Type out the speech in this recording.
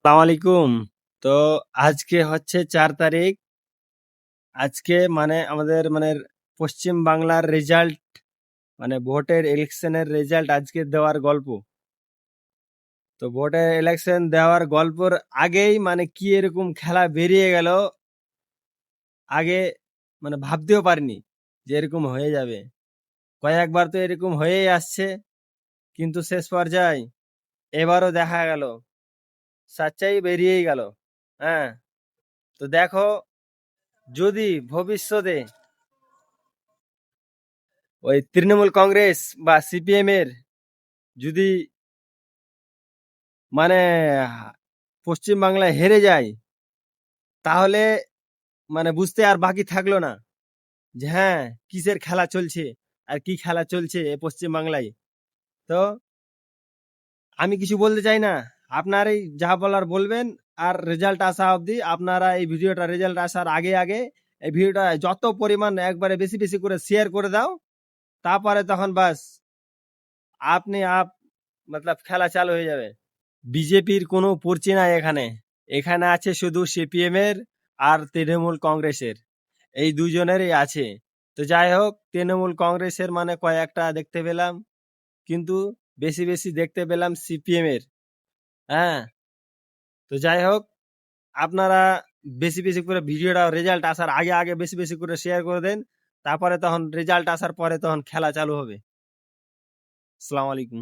আসসালামু আলাইকুম। তো আজকে হচ্ছে 4 তারিখ। আজকে আমাদের পশ্চিম বাংলার রেজাল্ট, ভোটের ইলেকশনের রেজাল্ট আজকে দেওয়ার গল্প। তো ভোটের ইলেকশন দেওয়ার গল্পর আগেই কি এরকম খেলা বেরিয়ে গেল, আগে ভাবতেও পারিনি যে এরকম হয়ে যাবে। কয়েকবার তো এরকম হয়েই আসছে, কিন্তু শেষ পর্যায়ে এবারও দেখা গেল সচ্চাই বেরিয়েই গেল। হ্যাঁ, তো দেখো, যদি ভবিষ্যতে ওই তৃণমূল কংগ্রেস বা সিপিএম এর যদি মানে পশ্চিম বাংলায় হেরে যায়, তাহলে বুঝতে আর বাকি থাকলো না যে হ্যাঁ, কিসের খেলা চলছে আর কি খেলা চলছে এ পশ্চিম বাংলায়। তো আমি কিছু বলতে চাই না, আপনারাই যা বলার বলবেন। আর রেজাল্ট আসা অবধি আপনারা এই ভিডিওটা রেজাল্ট আসার আগে আগে এই ভিডিওটা যত পরিমাণ একবারে বেশি বেশি করে শেয়ার করে দাও, তারপরে তখন বাস আপনি খেলা চালু হয়ে যাবে। বিজেপির কোনো পড়ছে না এখানে। এখানে আছে শুধু সিপিএম এর আর তৃণমূল কংগ্রেসের, এই দুজনেরই আছে। তো যাই হোক, তৃণমূল কংগ্রেসের কয়েকটা দেখতে পেলাম, কিন্তু বেশি বেশি দেখতে পেলাম সিপিএম এর। হ্যাঁ, তো যাই হোক, আপনারা বেশি বেশি করে ভিডিওটা রেজাল্ট আসার আগে আগে বেশি বেশি করে শেয়ার করে দেন, তারপরে তখন রেজাল্ট আসার পরে তখন খেলা চালু হবে। আসসালামু আলাইকুম।